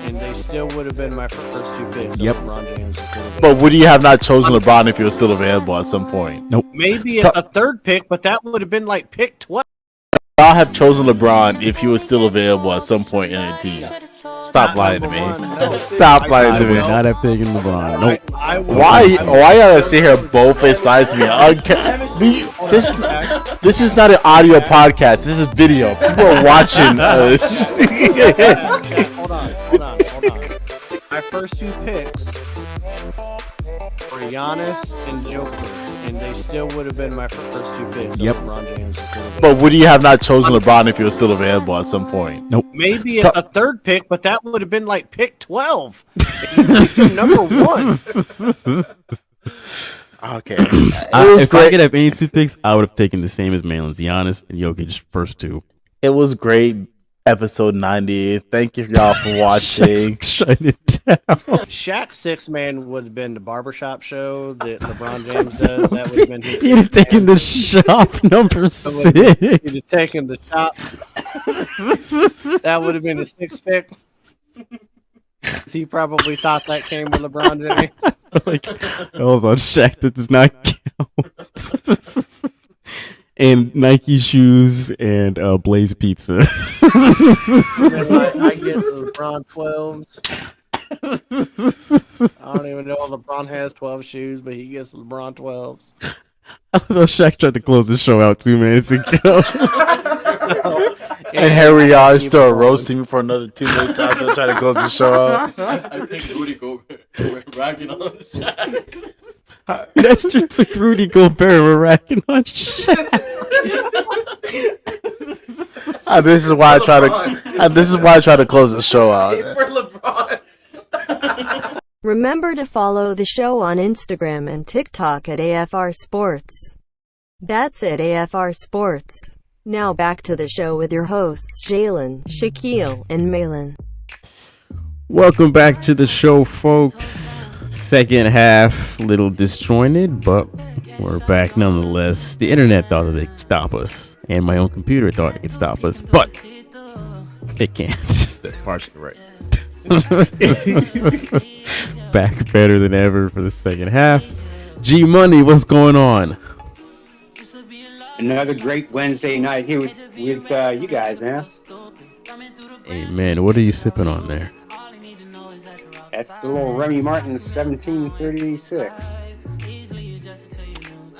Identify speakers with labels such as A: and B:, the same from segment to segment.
A: and they still would have been my first two picks.
B: Yep.
A: If LeBron James was still available.
C: But would you have not chosen LeBron if he was still available at some point?
B: Nope.
A: Maybe
C: Stop.
A: a third pick, but that would have been like pick 12.
C: I'll have chosen LeBron if he was still available at some point in a team. Stop lying to me. Stop lying
B: I
C: to
B: would
C: me.
B: not have taken LeBron. Nope.
C: Why you gotta sit here both-faced lying to me? This is not an audio podcast. This is video. People are watching us.
A: Hold on. My first two picks were Giannis and Joker, and they still would have been my first two picks.
B: Yep.
A: If LeBron James was still available.
C: But would you have not chosen LeBron if he was still available at some point?
B: Nope.
A: Maybe
C: Stop.
A: a third pick, but that would have been like pick 12. Number one.
C: Okay.
B: If I could have any two picks, I would have taken the same as Malin's, Giannis and Jokic first two.
C: It was great. Episode 90. Thank you y'all for watching.
B: Shut it down.
A: Shaq's six man would have been the barbershop show that LeBron James does. That would have been his.
B: You'd have taken the shop number
A: He'd
B: 6.
A: have taken the shop. That would have been his sixth pick. He probably thought that came with LeBron James.
B: Like, hold on, Shaq, that does not count. And Nike shoes and Blaze Pizza.
A: And I get LeBron 12s. I don't even know if LeBron has 12 shoes, but he gets LeBron 12s.
B: I know Shaq tried to close the show out 2 minutes ago.
C: And here we are, still roasting me for another 2 minutes after trying to close the show out.
D: I picked Rudy Gobert. We're racking on Shaq.
B: Nestor took Rudy Gobert. We're racking on Shaq.
C: And this is why I try to. And this is why I try to close the show out.
D: For LeBron.
E: Remember to follow the show on Instagram and TikTok at AFR Sports. That's it, AFR Sports. Now back to the show with your hosts Jalen, Shaquille, and Malin.
B: Welcome back to the show, folks. Second half, little disjointed, but we're back nonetheless. The internet thought that they could stop us, and my own computer thought it could stop us, but it can't.
C: That's partially right.
B: Back better than ever for the second half. G Money, what's going on?
F: Another great Wednesday night here with you guys, man.
B: Amen. What are you sipping on there?
F: That's the little Remy Martin 1736.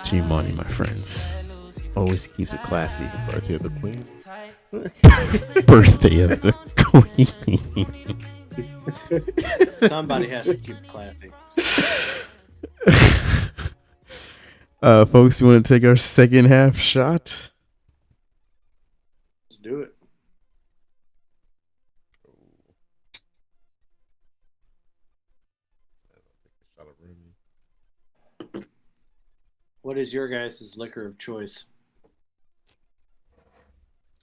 B: G Money, my friends. Always keeps it classy.
C: Birthday of the Queen.
B: Birthday of the Queen.
A: Somebody has to keep it classy.
B: Folks, you want to take our second half shot?
A: Let's do it. What is your guys' liquor of choice?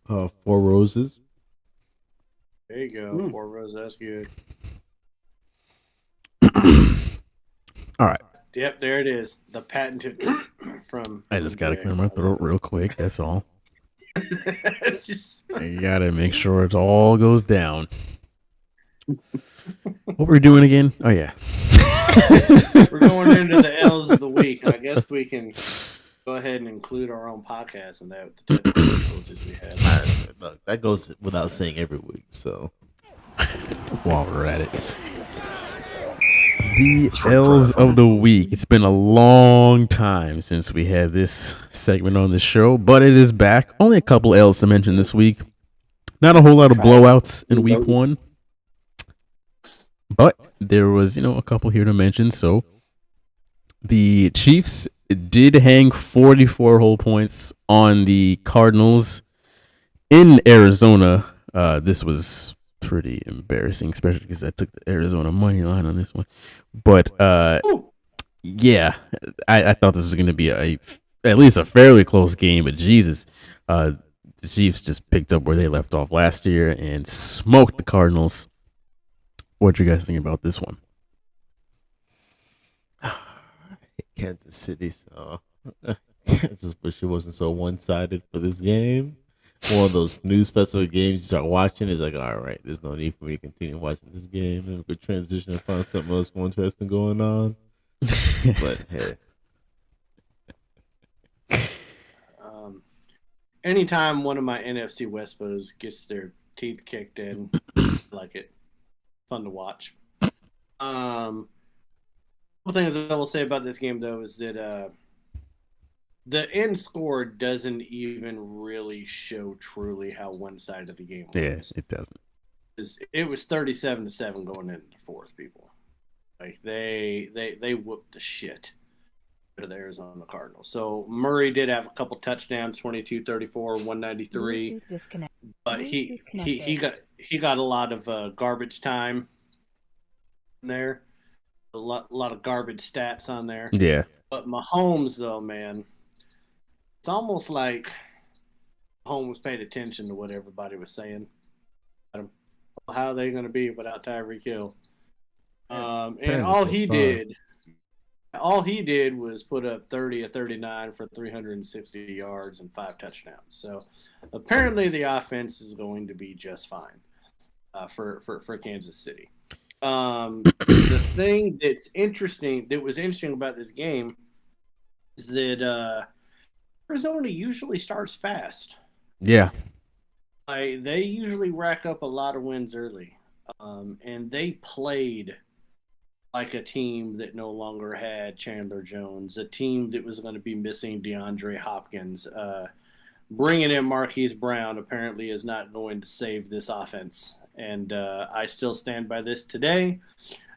C: Four Roses.
A: There you go. Four Roses. That's good.
B: All right.
A: Yep, there it is. The patented from.
B: I just got to clear my throat real quick. That's all.
A: Just-
B: I got to make sure it all goes down. What we're doing again? Oh, yeah.
A: We're going into the L's of the week. I guess we can go ahead and include our own podcast in that with the difficulties we had.
C: Look, that goes without saying every week. So
B: While we're at it. The L's of the week. It's been a long time since we had this segment on the show, but it is back. Only a couple L's to mention this week. Not a whole lot of blowouts in week one, but there was, a couple here to mention. So the Chiefs did hang 44 whole points on the Cardinals in Arizona. This was pretty embarrassing, especially because I took the Arizona money line on this one. But yeah, I thought this was going to be at least a fairly close game. But Jesus, the Chiefs just picked up where they left off last year and smoked the Cardinals. What do you guys think about this one?
C: Kansas City. So I just wish it wasn't so one-sided for this game. one of those news festival games you start watching. It's like, all right, there's no need for me to continue watching this game. And we could transition and find something else more interesting going on. But hey,
A: Anytime one of my NFC West foes gets their teeth kicked in, I like it. Fun to watch. Couple things I will say about this game though is that the end score doesn't even really show truly how one side of the game was.
B: Yeah, it doesn't.
A: It was 37-7 going into the fourth, people. Like they whooped the shit out of the Arizona Cardinals. So Murray did have a couple touchdowns, 22, 34, 193. But he got a lot of garbage time in there. A lot of garbage stats on there.
B: Yeah.
A: But Mahomes, though, man, it's almost like Mahomes paid attention to what everybody was saying. How are they going to be without Tyreek Hill? And all he did was put up 30 of 39 for 360 yards and 5 touchdowns. So apparently the offense is going to be just fine for Kansas City. The thing that was interesting about this game is that Arizona usually starts fast.
B: Yeah.
A: They usually rack up a lot of wins early, and they played like a team that no longer had Chandler Jones, a team that was going to be missing DeAndre Hopkins. Bringing in Marquise Brown apparently is not going to save this offense, and I still stand by this today.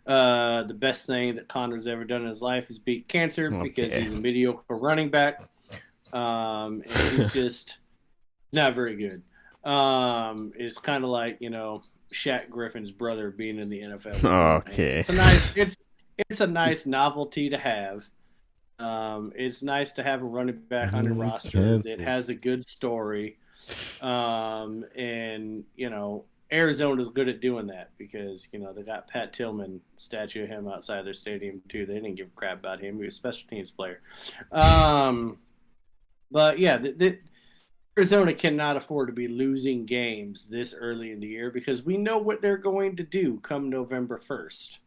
A: The best thing that Connor's ever done in his life is beat cancer because he's a mediocre running back, and he's just not very good. It's kind of like, Shaq Griffin's brother being in the NFL.
B: Okay.
A: It's a nice novelty to have. It's nice to have a running back on your roster that has a good story. And Arizona's good at doing that because, they got Pat Tillman statue of him outside their stadium too. They didn't give a crap about him. He was a special teams player. But yeah, Arizona cannot afford to be losing games this early in the year because we know what they're going to do come November 1st.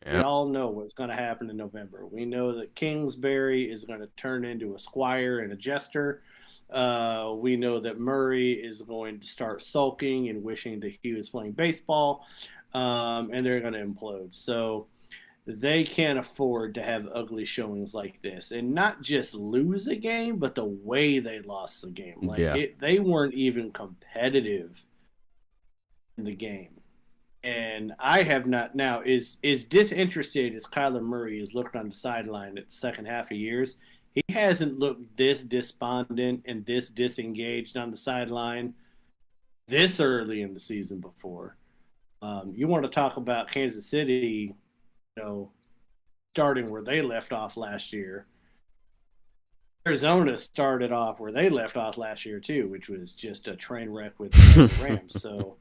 A: Yep. We all know what's going to happen in November. We know that Kingsbury is going to turn into a Squire and a Jester. We know that Murray is going to start sulking and wishing that he was playing baseball, and they're going to implode. So they can't afford to have ugly showings like this and not just lose a game, but the way they lost the game. They weren't even competitive in the game. And I have not now is disinterested as Kyler Murray has looked on the sideline at the second half of years. He hasn't looked this despondent and this disengaged on the sideline this early in the season before. You want to talk about Kansas City, starting where they left off last year. Arizona started off where they left off last year too, which was just a train wreck with the Rams. So,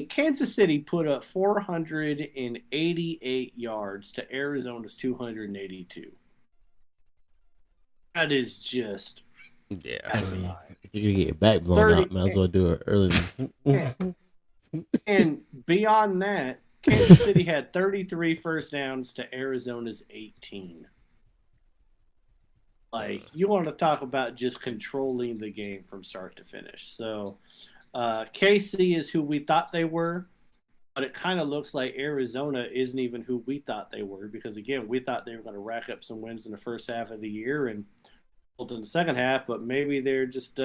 A: Kansas City put up 488 yards to Arizona's 282. That is just asinine.
C: If you're gonna get your back blown out, might as well do it early.
A: And beyond that, Kansas City had 33 first downs to Arizona's 18. You want to talk about just controlling the game from start to finish. So, KC is who we thought they were, but it kind of looks like Arizona isn't even who we thought they were because, again, we thought they were going to rack up some wins in the first half of the year and in the second half, but maybe they're just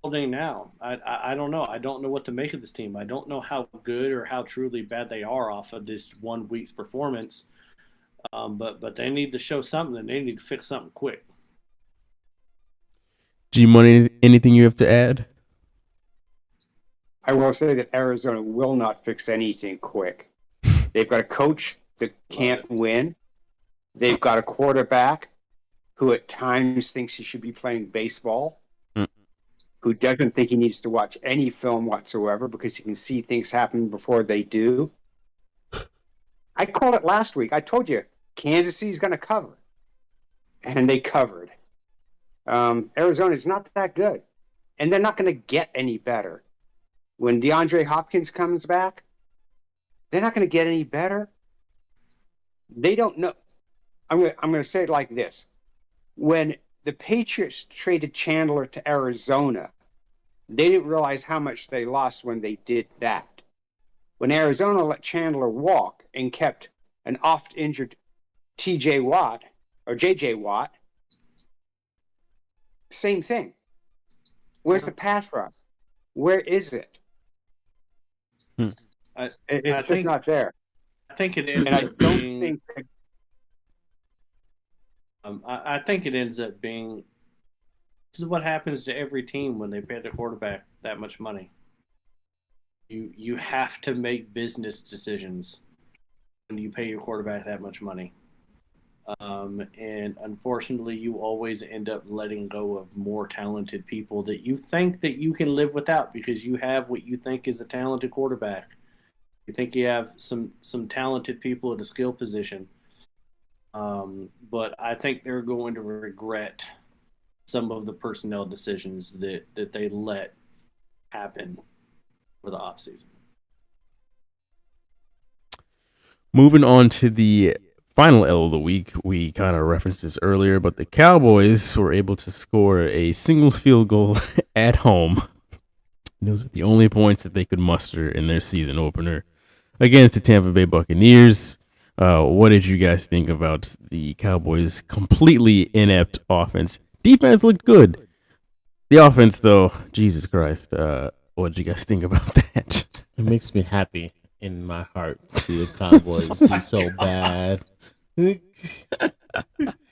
A: holding now. I don't know. I don't know what to make of this team. I don't know how good or how truly bad they are off of this 1 week's performance. But they need to show something and they need to fix something quick.
B: G-Money, anything you have to add?
F: I will say that Arizona will not fix anything quick. They've got a coach that can't win. They've got a quarterback who at times thinks he should be playing baseball, who doesn't think he needs to watch any film whatsoever because he can see things happen before they do. I called it last week. I told you Kansas City's going to cover. And they covered. Arizona is not that good, and they're not going to get any better. When DeAndre Hopkins comes back, they're not going to get any better. They don't know. I'm going to say it like this. When the Patriots traded Chandler to Arizona, they didn't realize how much they lost when they did that. When Arizona let Chandler walk and kept an oft-injured TJ Watt or JJ Watt, same thing. Where's the pass rush? Where is it? It's just not there.
A: I think it ends
F: And I
A: up
F: don't
A: being.
F: think that
A: I think it ends up being. This is what happens to every team when they pay their quarterback that much money. You have to make business decisions when you pay your quarterback that much money. And unfortunately, you always end up letting go of more talented people that you think that you can live without because you have what you think is a talented quarterback. You think you have some talented people at a skill position. But I think they're going to regret some of the personnel decisions that they let happen for the offseason.
B: Moving on to the final L of the week, we kind of referenced this earlier, but the Cowboys were able to score a single field goal at home. Those are the only points that they could muster in their season opener against the Tampa Bay Buccaneers. What did you guys think about the Cowboys' completely inept offense? Defense looked good. The offense, though, Jesus Christ. What did you guys think about that?
C: It makes me happy in my heart to see the Cowboys do so bad. If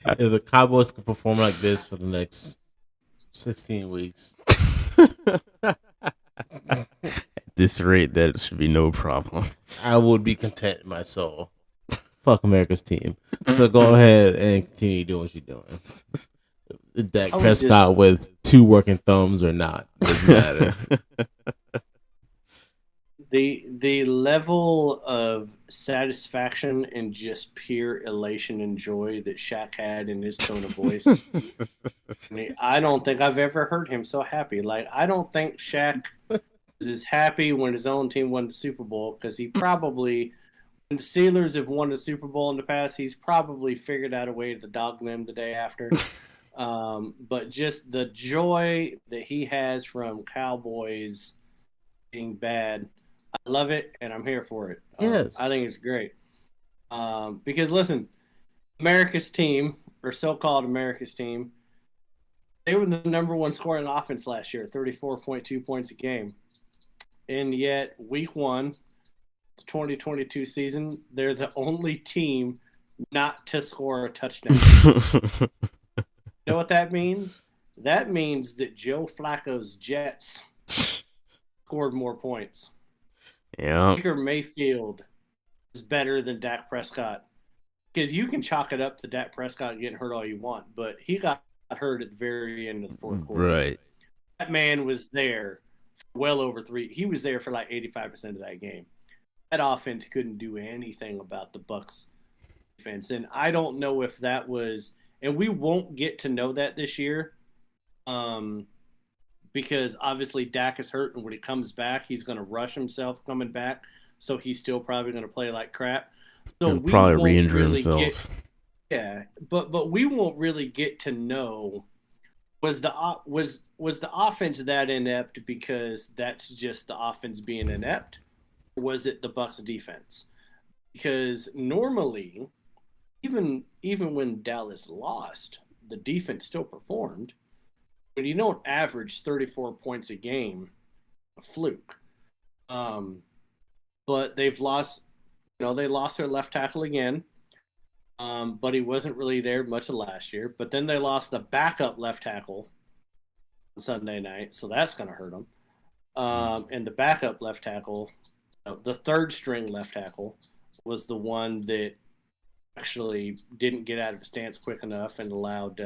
C: the Cowboys could perform like this for the next 16 weeks.
B: At this rate, that should be no problem.
C: I would be content in my soul. Fuck America's team. So go ahead and continue doing what you're doing. Dak Prescott with 2 working thumbs or not. Doesn't matter.
A: The level of satisfaction and just pure elation and joy that Shaq had in his tone of voice. I don't think I've ever heard him so happy. Like, I don't think Shaq was as happy when his own team won the Super Bowl because he probably, when the Steelers have won the Super Bowl in the past, he's probably figured out a way to dog them the day after. But just the joy that he has from Cowboys being bad, I love it, and I'm here for it.
C: Yes.
A: I think it's great. Because, listen, America's team, or so-called America's team, they were the number one scoring offense last year, 34.2 points a game. And yet, week 1, the 2022 season, they're the only team not to score a touchdown. You know what that means? That means that Joe Flacco's Jets scored more points.
B: Yeah.
A: Baker Mayfield is better than Dak Prescott because you can chalk it up to Dak Prescott getting hurt all you want, but he got hurt at the very end of the fourth quarter.
B: Right.
A: That man was there for well over 3. He was there for like 85% of that game. That offense couldn't do anything about the Bucs defense, and I don't know if that was, and we won't get to know that this year. Because obviously Dak is hurt, and when he comes back, he's going to rush himself coming back. So he's still probably going to play like crap. So
B: He'll probably re-injure
A: really
B: himself.
A: But we won't really get to know was the offense that inept because that's just the offense being inept, or was it the Bucs defense? Because normally, even when Dallas lost, the defense still performed. But you don't average 34 points a game, a fluke. But they've lost, they lost their left tackle again. But he wasn't really there much of last year. But then they lost the backup left tackle on Sunday night, so that's going to hurt them. And the backup left tackle, the third string left tackle, was the one that actually didn't get out of his stance quick enough and allowed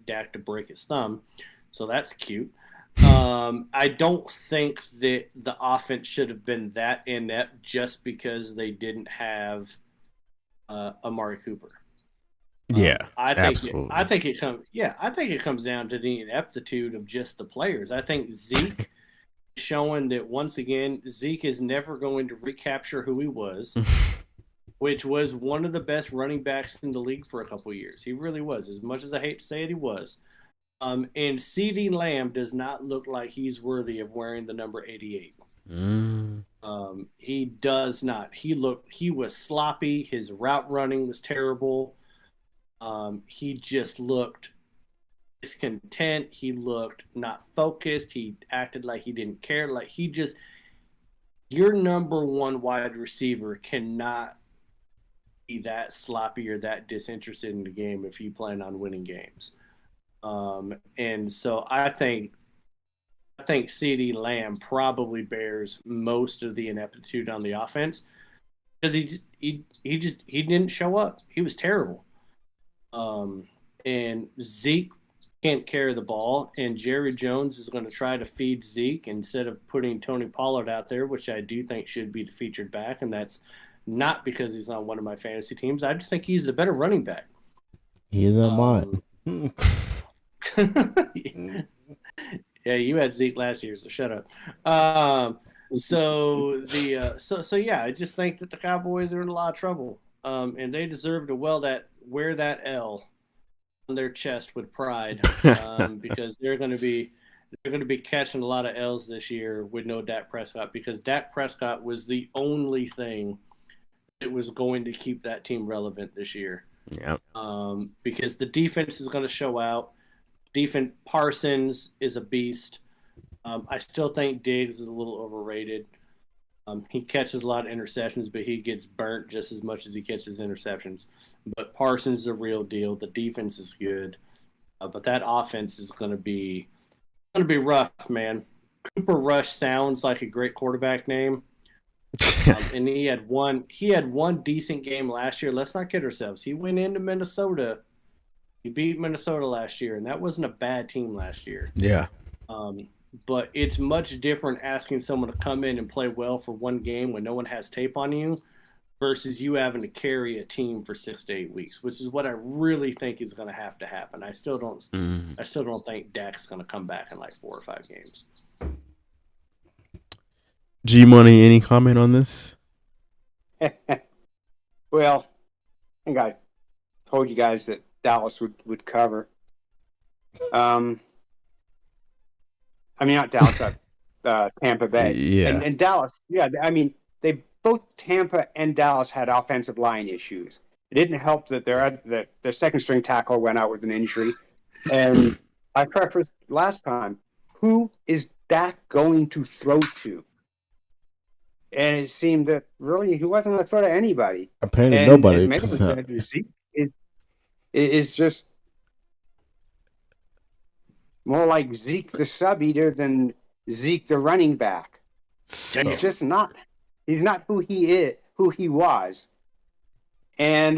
A: Dak to break his thumb. So that's cute. I don't think that the offense should have been that inept just because they didn't have Amari Cooper.
B: Yeah,
A: I think
B: absolutely.
A: I think it comes down to the ineptitude of just the players. I think Zeke showing that once again Zeke is never going to recapture who he was, which was one of the best running backs in the league for a couple of years. He really was. As much as I hate to say it, he was. And CeeDee Lamb does not look like he's worthy of wearing the number 88. He does not. He was sloppy. His route running was terrible. He just looked discontent. He looked not focused. He acted like he didn't care. Like your number one wide receiver cannot be that sloppy or that disinterested in the game if you plan on winning games. And so I think CeeDee Lamb probably bears most of the ineptitude on the offense because he didn't show up. He was terrible. And Zeke can't carry the ball, and Jerry Jones is going to try to feed Zeke instead of putting Tony Pollard out there, which I do think should be the featured back, and that's not because he's on one of my fantasy teams. I just think he's the better running back.
C: He is on mine.
A: Yeah, you had Zeke last year, so shut up. So yeah, I just think that the Cowboys are in a lot of trouble, and they deserve to wear that L on their chest with pride, because they're going to be catching a lot of L's this year with no Dak Prescott, because Dak Prescott was the only thing that was going to keep that team relevant this year.
B: Yeah.
A: Because the defense is going to show out. Parsons is a beast. I still think Diggs is a little overrated. He catches a lot of interceptions, but he gets burnt just as much as he catches interceptions. But Parsons is a real deal. The defense is good, but that offense is going to be rough, man. Cooper Rush sounds like a great quarterback name, and he had one decent game last year. Let's not kid ourselves. He went into Minnesota. He beat Minnesota last year, and that wasn't a bad team last year.
B: Yeah.
A: But it's much different asking someone to come in and play well for one game when no one has tape on you versus you having to carry a team for 6 to 8 weeks, which is what I really think is going to have to happen. I still don't think Dak's going to come back in like 4 or 5 games.
B: G Money, any comment on this?
F: Well, I think I told you guys that Dallas would cover. I mean, not Dallas, Tampa Bay.
B: Yeah.
F: And Dallas, yeah, I mean, both Tampa and Dallas had offensive line issues. It didn't help that their second string tackle went out with an injury. And I prefaced last time, who is Dak going to throw to? And it seemed that really he wasn't going to throw to anybody.
C: Apparently
F: and
C: nobody.
F: As Mason said, Zeke is just more like Zeke the sub-eater than Zeke the running back.
B: So,
F: He's just not. He's not who he was. And,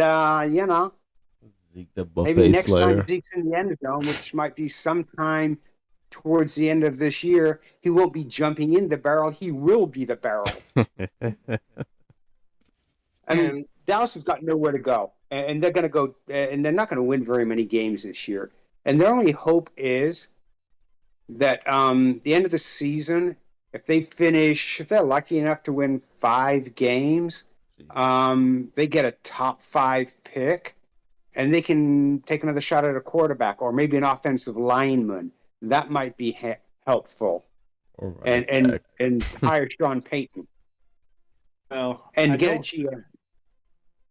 C: Zeke the buffet
F: maybe next
C: slayer.
F: time Zeke's in the end zone, which might be sometime towards the end of this year, he won't be jumping in the barrel. He will be the barrel. I mean, Dallas has got nowhere to go. And they're going to go, and they're not going to win very many games this year. And their only hope is that the end of the season, if they're lucky enough to win 5 games, they get a top 5 pick, and they can take another shot at a quarterback or maybe an offensive lineman. That might be helpful.
C: Right.
F: And hire Sean Payton.
A: Well,
F: And get a GM.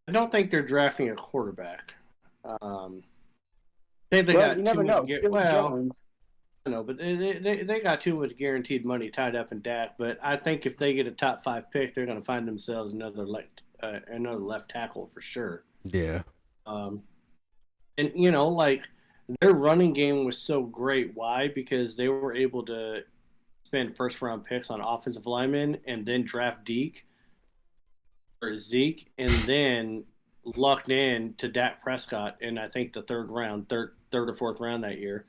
A: I don't think they're drafting a quarterback. They
F: Well,
A: got
F: you never
A: too
F: know.
A: much.
F: Billy Jones.
A: I know, but they got too much guaranteed money tied up in Dak. But I think if they get a top 5 pick, they're going to find themselves another left tackle for sure.
B: yeah.
A: And like their running game was so great. Why? Because they were able to spend first round picks on offensive linemen and then draft Zeke, and then lucked in to Dak Prescott in I think the third or fourth round that year.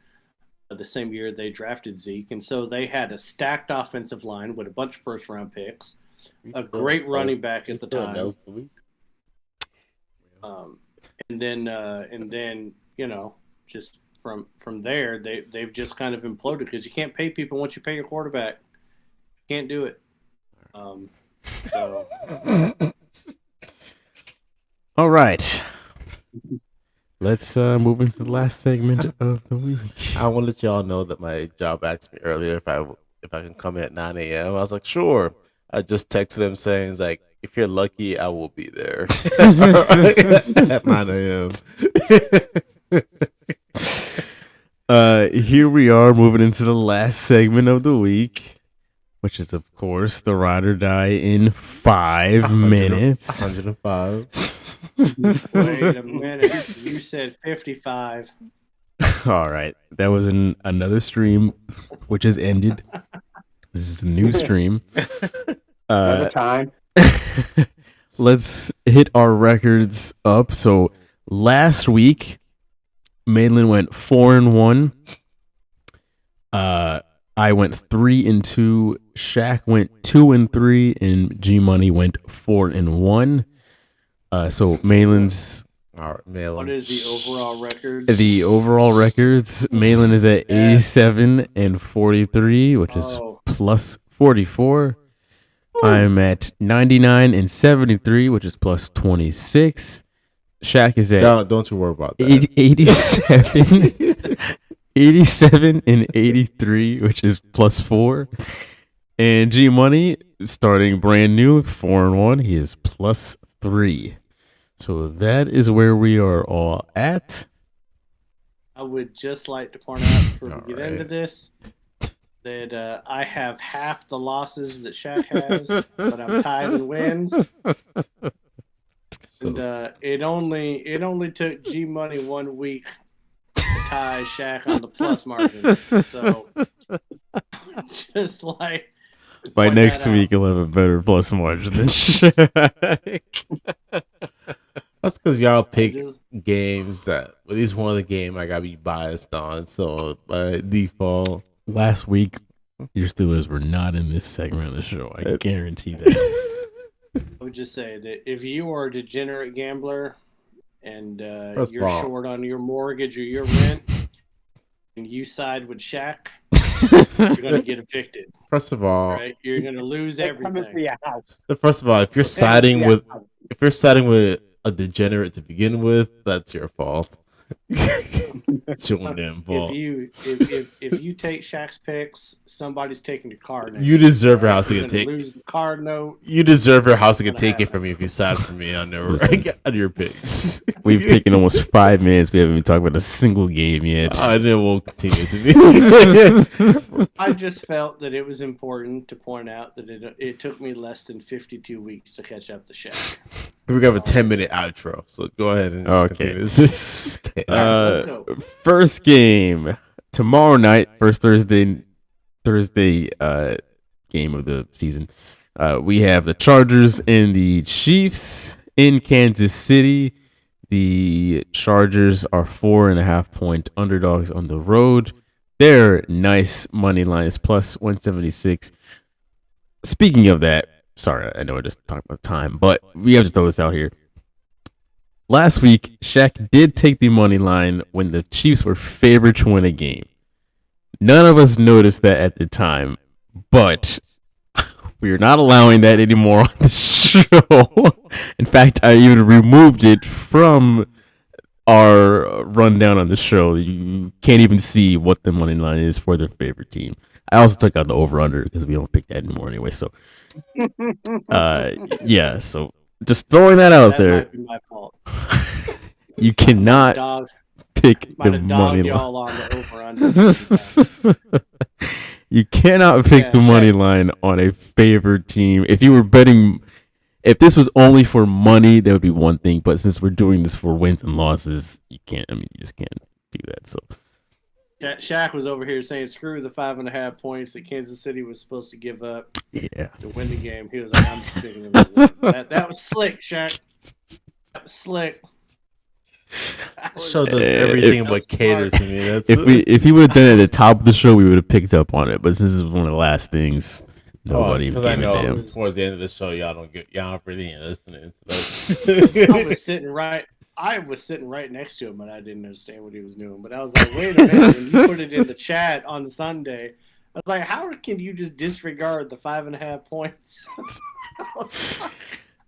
A: The same year they drafted Zeke, and so they had a stacked offensive line with a bunch of first round picks, a great running back at the time, and then just from there they've just kind of imploded because you can't pay people once you pay your quarterback. You can't do it. So
B: All right. Let's move into the last segment of the week.
C: I want to let y'all know that my job asked me earlier if I can come in at 9 a.m. I was like, sure. I just texted them saying, like, if you're lucky, I will be there at 9 a.m.
B: Here we are moving into the last segment of the week, which is, of course, the ride or die in 5 minutes.
C: 105.
A: wait a minute, you said 55.
B: All right. That was another stream, which has ended. This is a new stream.
F: Another time.
B: Let's hit our records up. So last week, Maitland went 4-1. I went 3-2. Shaq went 2-3, and G Money went 4-1. So Maitland's.
C: All right, Malin.
A: What is the overall record?
B: The overall records, Maitland is at 87 and 43, which is plus 44. I'm at 99 and 73, which is plus 26. Shaq is at
C: Don't you worry about that.
B: 87 and 83, which is plus 4. And G Money, starting brand new, 4-1, he is plus 3. So that is where we are all at.
A: I would just like to point out before we get
B: All
A: into
B: right.
A: this that I have half the losses that Shaq has, but I'm tied in wins. And it only took G Money 1 week to tie Shaq on the plus margin. So just like
B: By
A: point
B: next
A: that out.
B: week, you'll have a better plus margin than Shaq.
C: That's because y'all pick
A: Just-
C: games that, at least one of the game I gotta be biased on. So by default,
B: Last week, your Steelers were not in this segment of the show. I guarantee that.
A: I would just say that if you are a degenerate gambler and
C: That's
A: you're
C: wrong.
A: short on your mortgage or your rent, and you side with Shaq, you're gonna get evicted.
C: first of all,
A: Right? You're gonna lose
F: They're coming for
A: everything.
F: your house.
C: if you're siding with a degenerate to begin with, that's your fault. It's your own damn fault.
A: If you take Shaq's picks, somebody's taking your car. Next
C: You deserve your house to
A: You're
C: get
A: gonna
C: taken.
A: lose the car note.
C: You deserve your house to get
A: Gonna
C: taken
A: happen.
C: from you if you side for me on
B: Listen.
C: your picks.
B: We've taken almost 5 minutes. We haven't even talked about a single game yet.
C: And it will continue to be.
A: I just felt that it was important to point out that it took me less than 52 weeks to catch up to Shaq.
C: We have a 10-minute outro, so go ahead and just
B: Okay.
C: continue this.
B: Uh,
A: So,
B: First game tomorrow night, first Thursday game of the season. We have the Chargers and the Chiefs in Kansas City. The Chargers are 4.5-point underdogs on the road. Their nice money line is plus 176. Speaking of that, sorry, I know I just talked about time, but we have to throw this out here. Last week, Shaq did take the money line when the Chiefs were favored to win a game. None of us noticed that at the time, but we are not allowing that anymore on the show. In fact, I even removed it from our rundown on the show. You can't even see what the money line is for their favorite team. I also took out the over-under because we don't pick that anymore anyway. So, yeah, so just throwing that out
A: that
B: there.
A: might be my fault.
B: You cannot
A: Dog
B: pick
A: might
B: the
A: have
B: money
A: dogged
B: line.
A: y'all on the over-under.
B: You cannot pick
A: Yeah,
B: the money
A: Shaq.
B: line on a favored team. If you were betting, if this was only for money, that would be one thing. But since we're doing this for wins and losses, you can't. I mean, you just can't do that. So
A: Shaq was over here saying, "Screw the 5.5 points that Kansas City was supposed to give up
B: yeah,
A: to win the game." He was like, "I'm just picking them." That was slick, Shaq. That was slick. That was-
C: Show does
B: if-
C: everything
A: that
C: but
A: was
C: cater
A: smart.
C: to me. That's
B: if he would have done it at the top of the show, we would have picked up on it. But since this is one of the last things, nobody
C: because I
B: gave a
C: know
B: damn.
C: towards the end of the show, y'all don't really listening to
A: I
C: that.
A: was sitting right. I was sitting right next to him, and I didn't understand what he was doing. But I was like, wait a minute. When you put it in the chat on Sunday, I was like, how can you just disregard the 5.5 points?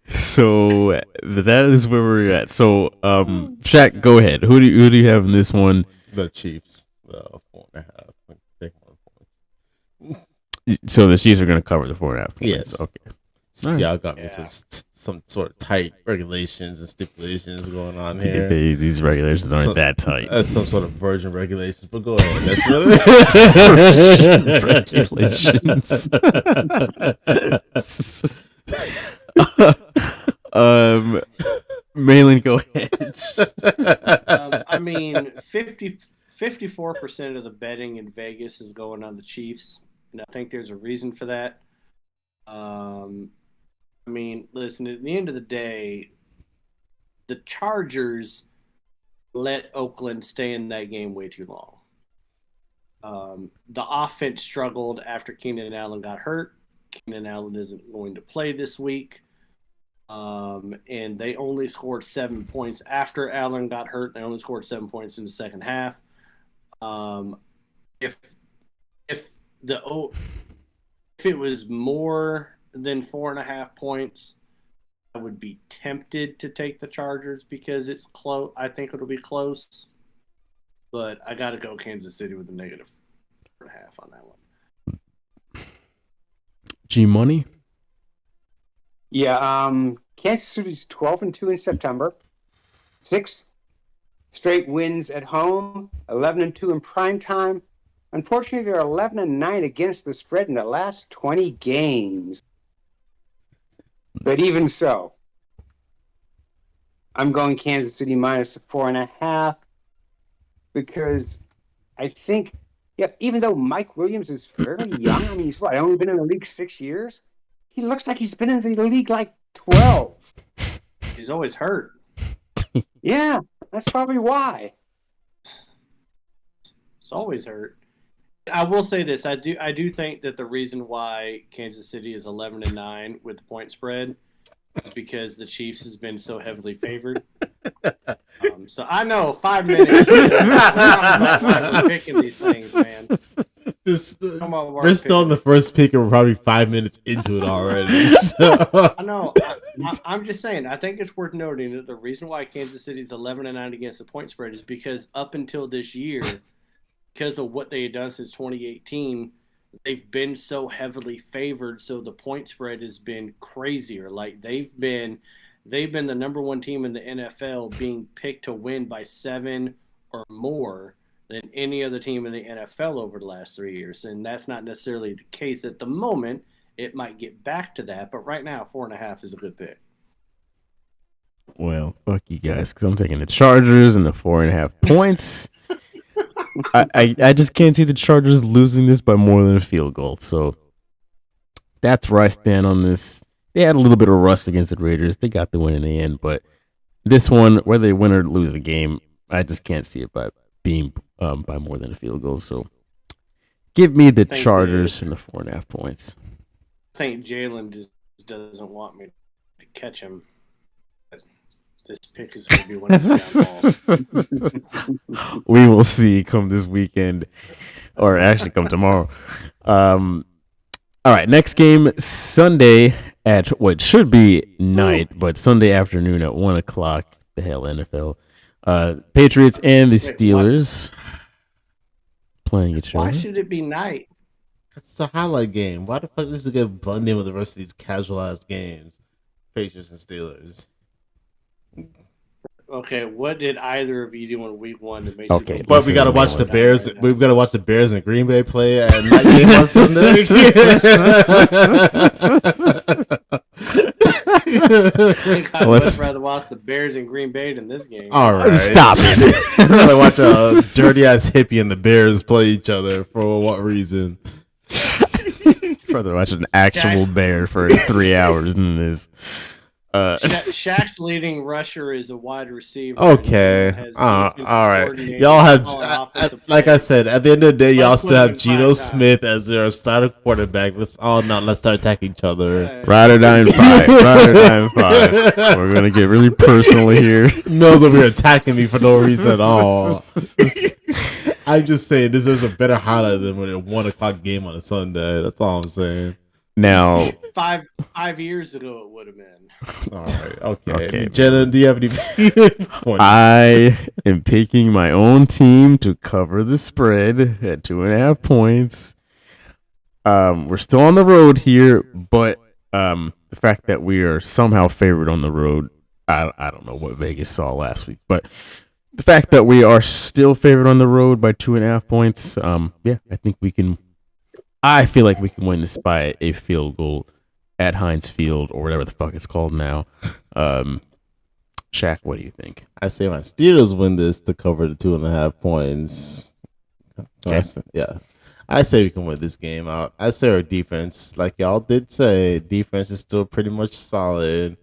B: So that is where we're at. So, Shaq, go ahead. Who do you have in this one?
C: The Chiefs, 4.5. Take 1 point.
B: So the Chiefs are going to cover the 4.5 points.
C: Yes.
B: Okay.
C: See, y'all got me some sort of tight regulations and stipulations going on here.
B: These regulations aren't that tight.
C: That's some sort of virgin regulations, but go ahead. That's really
B: regulations. Malin, go ahead.
A: I mean, 54% of the betting in Vegas is going on the Chiefs, and I think there's a reason for that. I mean, listen, at the end of the day, the Chargers let Oakland stay in that game way too long. The offense struggled after Keenan Allen got hurt. Keenan Allen isn't going to play this week. And they only scored 7 points after Allen got hurt. They only scored 7 points in the second half. If it was more than 4.5 points, I would be tempted to take the Chargers because it's close. I think it'll be close, but I got to go Kansas City with a negative 4.5 on that one.
B: G Money.
F: Yeah, Kansas City's 12-2 in September. 6 straight wins at home, 11-2 in prime time. Unfortunately, they're 11-9 against the spread in the last 20 games. But even so, I'm going Kansas City minus 4.5 because I think, even though Mike Williams is fairly young, I mean, he's only been in the league 6 years. He looks like he's been in the league like 12.
A: He's always hurt.
F: Yeah, that's probably why.
A: It's always hurt. I will say this: I do think that the reason why Kansas City is 11-9 with the point spread is because the Chiefs has been so heavily favored. So I know 5 minutes. We're picking these things, man.
C: We're still on the first pick, and we're probably 5 minutes into it already. So.
A: I know. I'm just saying. I think it's worth noting that the reason why Kansas City is 11-9 against the point spread is because up until this year, because of what they had done since 2018, they've been so heavily favored. So the point spread has been crazier. Like they've been the number one team in the NFL, being picked to win by 7 or more than any other team in the NFL over the last 3 years. And that's not necessarily the case at the moment. It might get back to that, but right now 4.5 is a good pick.
B: Well, fuck you guys, because I'm taking the Chargers and the 4.5 points. I just can't see the Chargers losing this by more than a field goal. So that's where I stand on this. They had a little bit of rust against the Raiders. They got the win in the end, but this one, whether they win or lose the game, I just can't see it by being by more than a field goal. So give me the Chargers and the 4.5 points.
A: I think Jalen just doesn't want me to catch him. This pick is going to be one of his downfalls.
B: We will see come this weekend, or actually come tomorrow. All right, next game Sunday at what should be night, but Sunday afternoon at 1:00. The hell, NFL. Patriots and the Steelers playing each other.
A: Why should it be night?
C: It's a highlight game. Why the fuck does it get blended in with the rest of these casualized games? Patriots and Steelers.
A: Okay, what did either of you do in week 1 to make
B: Okay,
A: you
C: but we gotta watch the Bears. We've got to watch the Bears and Green Bay play at night game on Sunday.
A: I would rather watch the Bears and Green Bay than this game.
C: All right,
B: Stop it.
C: We gotta watch a dirty ass hippie and the Bears play each other for what reason?
B: Rather watch an actual bear for 3 hours than this.
A: Shaq's leading rusher is a wide receiver.
C: Okay.
A: Has
C: All
A: defensive
C: right.
A: coordinator
C: Y'all have,
A: calling offensive
C: like I
A: plays.
C: said, at the end of the day, y'all
A: Let's
C: still
A: put him
C: have
A: in
C: Geno
A: prime time.
C: Smith as their starting quarterback. Let's start attacking each other.
B: Ride or die in 5. Ride or die in 5. We're gonna get really personal here.
C: No, they'll be attacking me for no reason at all. I'm just saying this is a better highlight than when a 1:00 game on a Sunday. That's all I'm saying.
B: Now,
A: 5 years ago, it would have been.
C: All right. Okay.
B: Okay,
C: Jenna, do you have any points?
B: I am picking my own team to cover the spread at 2.5 points. We're still on the road here, but the fact that we are somehow favored on the road, I don't know what Vegas saw last week, but the fact that we are still favored on the road by 2.5 points, yeah, I feel like we can win this by a field goal at Heinz Field or whatever the fuck it's called now. Shaq, what do you think?
C: I say my Steelers win this to cover the 2.5 points.
B: Okay.
C: Yeah. I say we can win this game out. I say our defense, like y'all did say, defense is still pretty much solid.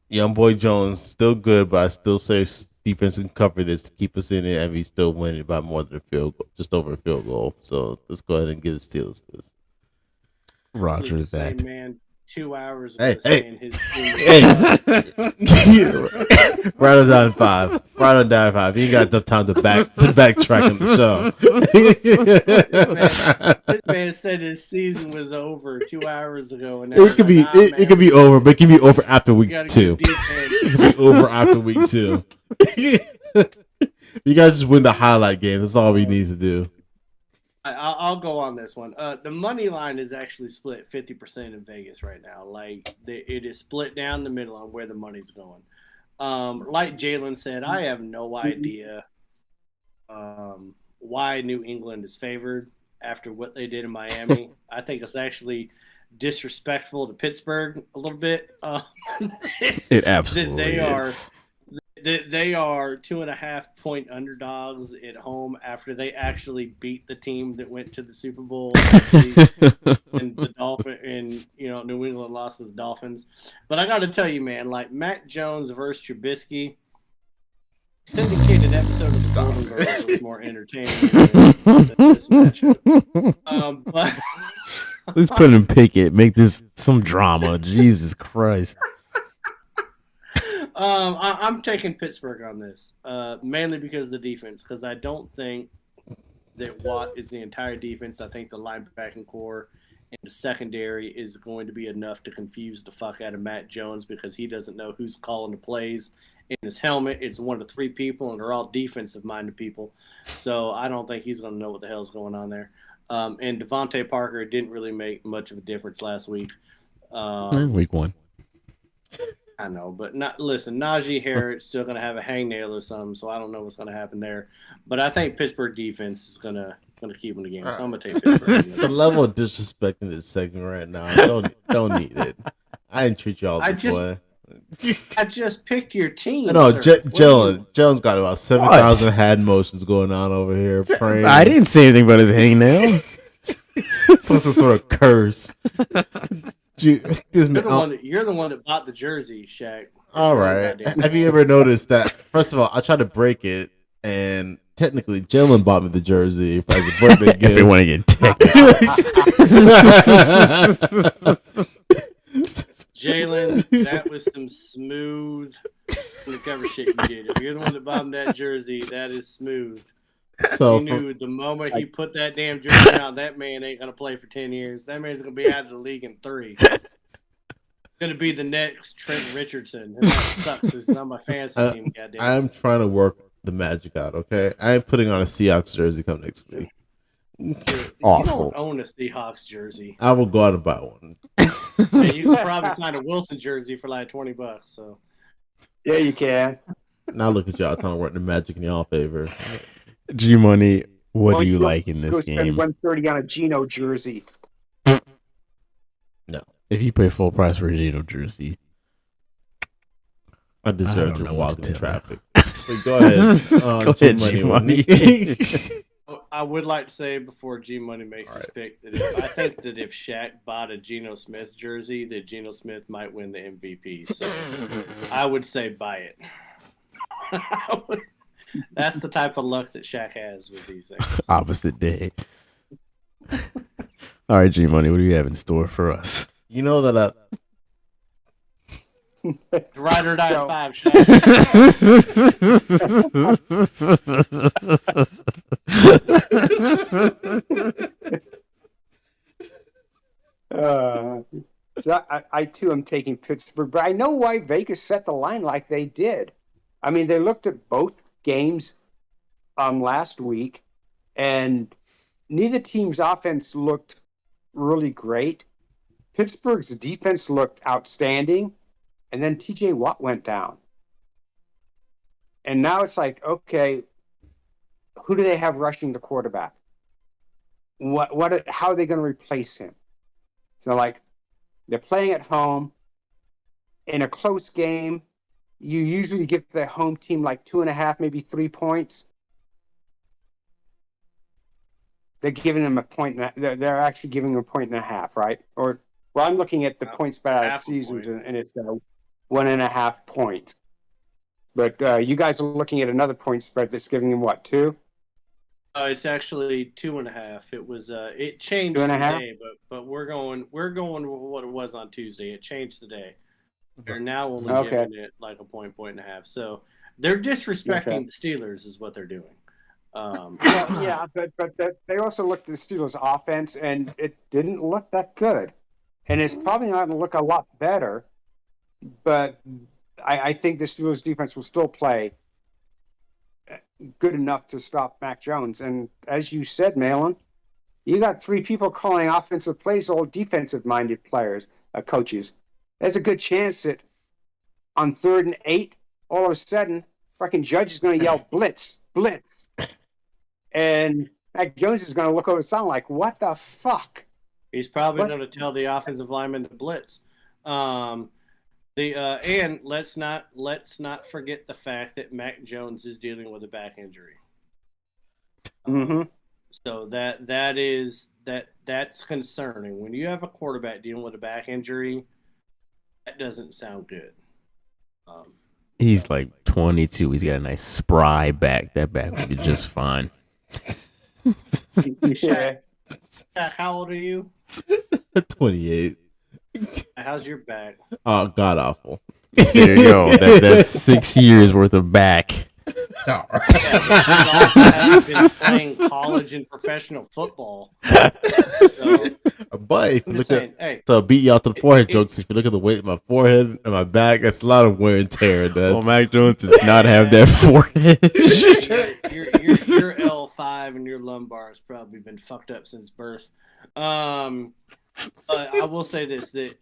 C: Young boy Jones still good, but I still say defense can cover this to keep us in it, and we still win it by more than a field goal, just over a field goal. So let's go ahead and give the Steelers this.
B: Roger
A: Please say,
B: that.
A: man, 2 hours
C: Hey,
A: ago
C: hey.
A: saying his
C: Right on down 5. Right on down 5. You ain't got enough time to backtrack on the show.
A: This man said his season was over 2 hours ago, and
C: It could be it could be over, but it can be over after week
A: gotta
C: 2.
A: give defense.
C: It could be over after week 2. You gotta just win the highlight game. That's all we need to do.
A: I'll go on this one. The money line is actually split 50% in Vegas right now. Like it is split down the middle on where the money's going. Like Jalen said, I have no idea why New England is favored after what they did in Miami. I think it's actually disrespectful to Pittsburgh a little bit.
B: It absolutely is.
A: They are 2.5 point underdogs at home after they actually beat the team that went to the Super Bowl. And the New England lost to the Dolphins. But I got to tell you, man, like Mac Jones versus Trubisky, syndicated episode of the Golden Girls was more entertaining than this matchup. But
B: Let's put him Pickett. Make this some drama. Jesus Christ.
A: I'm taking Pittsburgh on this, mainly because of the defense. Because I don't think that Watt is the entire defense. I think the linebacking core and the secondary is going to be enough to confuse the fuck out of Matt Jones because he doesn't know who's calling the plays. In his helmet, it's one of 3 people, and they're all defensive-minded people. So I don't think he's going to know what the hell's going on there. And Devontae Parker didn't really make much of a difference last week.
B: Week 1.
A: I know, but Najee Harris still going to have a hangnail or something, so I don't know what's going to happen there. But I think Pittsburgh defense is going to keep them in the game, so I'm going to take Pittsburgh.
C: The level of disrespect in this segment right now, don't need it. I didn't treat y'all this way.
A: I just picked your team.
C: No,
A: sir.
C: Jones got about 7,000 hand motions going on over here. Praying.
B: I didn't say anything about his hangnail.
C: Plus some sort of curse.
A: You're the one that bought the jersey, Shaq.
C: All right. Have you ever noticed that? First of all, I tried to break it, and technically, Jalen bought me the jersey as a birthday gift.
B: If they want to get
A: Jalen, that was some smooth undercover shit you did. If you're the one that bought him that jersey, that is smooth.
C: So
A: you knew the moment he put that damn jersey on, that man ain't gonna play for 10 years. That man's gonna be out of the league in 3. Gonna be the next Trent Richardson. And that sucks. It's not my fantasy team. Goddamn.
C: I'm trying to work the magic out. Okay, I am putting on a Seahawks jersey come next week.
B: Awful.
A: You don't own a Seahawks jersey.
C: I will go out and buy one.
A: And you can probably find a Wilson jersey for like $20. So
F: Yeah, you can.
C: Now look at y'all trying to work the magic in y'all favor.
B: G Money, what
F: Well,
B: do you
F: go-
B: like in
F: Go
B: this
F: spend
B: game?
F: $130 on a Geno jersey.
C: No,
B: If you pay full price for a Geno jersey,
C: I
B: I
C: deserve
B: don't
C: to
B: know
C: walk
B: what
C: in
B: to tell
C: traffic. But go ahead.
B: Go ahead, G-Money.
A: I would like to say before G Money makes his pick that I think that if Shaq bought a Geno Smith jersey, that Geno Smith might win the MVP. So I would say buy it. That's the type of luck that Shaq has with these things.
B: Opposite day. All right, G Money, what do you have in store for us?
C: You know that
A: Ride or die at 5, Shaq.
F: So I too am taking Pittsburgh, but I know why Vegas set the line like they did. I mean, they looked at both games last week, and neither team's offense looked really great. Pittsburgh's defense looked outstanding, and then TJ Watt went down. And now it's like, okay, who do they have rushing the quarterback? How are they going to replace him? So, like, they're playing at home. In a close game, you usually give the home team like 2.5, maybe 3 points. They're giving them a point. They're actually giving them 1.5, right? Or, well, I'm looking at the points by out of seasons, and it's 1.5 points. But you guys are looking at another point spread that's giving them what, 2?
A: It's actually 2.5. It was it changed
F: 2.5?
A: today, but we're going with what it was on Tuesday. It changed today. They're now only giving it like a point and a half. So they're disrespecting the Steelers, is what they're doing.
F: Well, yeah, but they also looked at the Steelers' offense, and it didn't look that good. And it's probably not going to look a lot better. But I think the Steelers' defense will still play good enough to stop Mac Jones. And as you said, Malin, you got 3 people calling offensive plays, all defensive-minded players, coaches. There's a good chance that on 3rd and 8, all of a sudden, fucking Judge is going to yell, blitz, blitz. And Mac Jones is going to look over the sound like, what the fuck?
A: He's probably going to tell the offensive lineman to blitz. And let's not forget the fact that Mac Jones is dealing with a back injury.
F: Mm-hmm.
A: So that's concerning. When you have a quarterback dealing with a back injury, that doesn't sound good.
B: He's like 22. He's got a nice spry back. That back would be just fine.
A: Shaq, how old are you?
C: 28.
A: How's your back?
C: Oh, god awful.
B: There you go. That's 6 years worth of back.
C: All right.
A: I've been playing college and professional football. So,
C: But if you
A: I'm
C: look
A: just saying, hey,
C: to beat you out the forehead jokes, if you look at the weight of my forehead and my back, that's a lot of wear and tear.
B: Well, Mac Jones does not have that forehead.
A: your L5 and your lumbar has probably been fucked up since birth. I will say this, that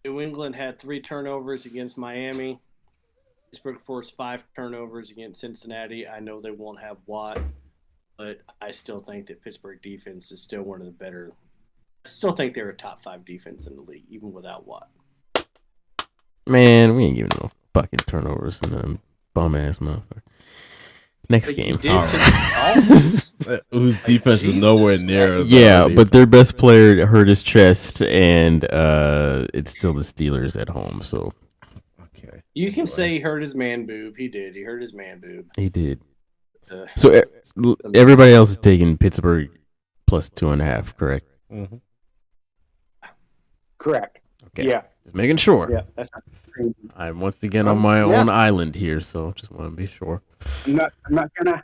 A: New England had 3 turnovers against Miami. Pittsburgh forced 5 turnovers against Cincinnati. I know they won't have Watt, but I still think that Pittsburgh defense is still one of the better. I still think they're a top 5 defense in the league, even without Watt.
B: Man, we ain't giving no fucking turnovers in them bum ass motherfucker. Next game.
C: Whose defense is nowhere near.
B: Yeah, but their best player hurt his chest, and it's still the Steelers at home. So
A: you can say he hurt his man boob. He did. He hurt his man boob.
B: He did. So everybody else is taking Pittsburgh plus 2.5, correct?
C: Mm-hmm.
F: Correct.
B: Okay.
F: Yeah.
B: Just making sure.
F: Yeah. That's not crazy.
B: I'm once again on my own island here, so just want to be sure.
F: I'm not gonna.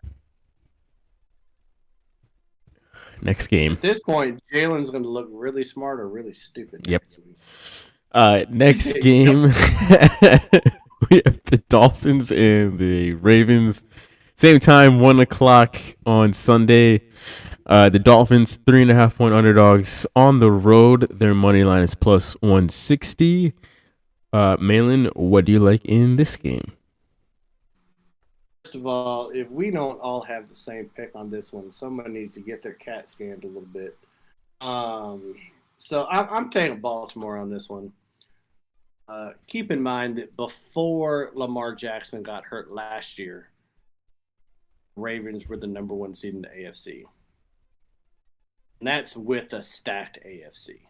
B: Next game.
A: At this point, Jalen's going to look really smart or really stupid.
B: Yep. Next game, we have the Dolphins and the Ravens. Same time, 1:00 on Sunday. The Dolphins 3.5-point underdogs on the road. Their money line is plus 160. Malin, what do you like in this game?
A: First of all, if we don't all have the same pick on this one, someone needs to get their cat scanned a little bit. So I'm taking Baltimore on this one. Keep in mind that before Lamar Jackson got hurt last year, Ravens were the number 1 seed in the AFC. And that's with a stacked AFC.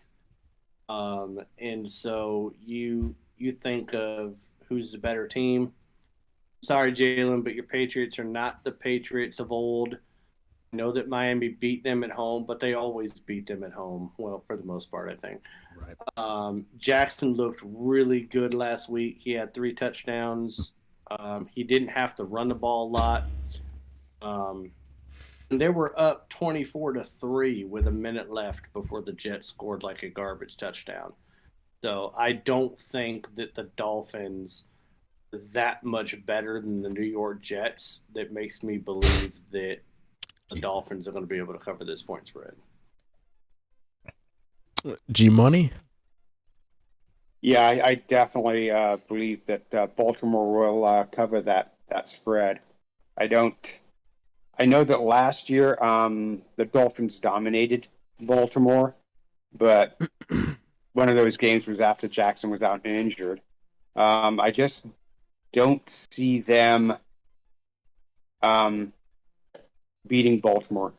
A: And so you think of who's the better team. Sorry, Jalen, but your Patriots are not the Patriots of old. I know that Miami beat them at home, but they always beat them at home. Well, for the most part, I think.
B: Right.
A: Jackson looked really good last week. He had 3 touchdowns. He didn't have to run the ball a lot. And they were up 24-3 with a minute left before the Jets scored like a garbage touchdown. So I don't think that the Dolphins are that much better than the New York Jets that makes me believe that the Dolphins are going to be able to cover this point spread.
B: G Money?
F: Yeah, I definitely believe that Baltimore will cover that spread. I know that last year the Dolphins dominated Baltimore, but one of those games was after Jackson was out and injured. I just don't see them beating Baltimore.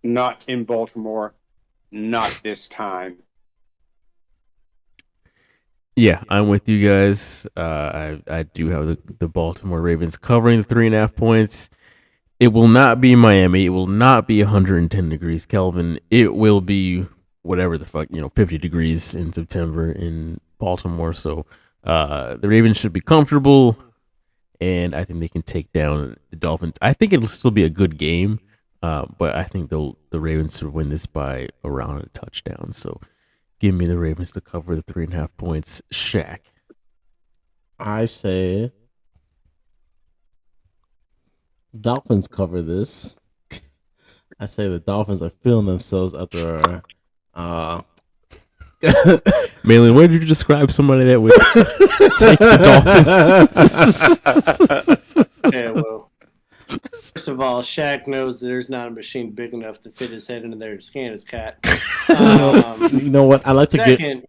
F: Not in Baltimore, not this time.
B: Yeah, I'm with you guys. I do have the Baltimore Ravens covering the 3.5 points. It will not be Miami. It will not be 110 degrees Kelvin. It will be whatever the fuck, 50 degrees in September in Baltimore. So the Ravens should be comfortable, and I think they can take down the Dolphins. I think it'll still be a good game, but I think the Ravens should win this by around a touchdown. So give me the Ravens to cover the 3.5 points. Shaq.
C: I say Dolphins cover this. I say the Dolphins are feeling themselves after
B: Malin, where did you describe somebody that would take the Dolphins?
A: Yeah, well, first of all, Shaq knows that there's not a machine big enough to fit his head into there to scan his cat.
C: You know what? I like to
A: Second,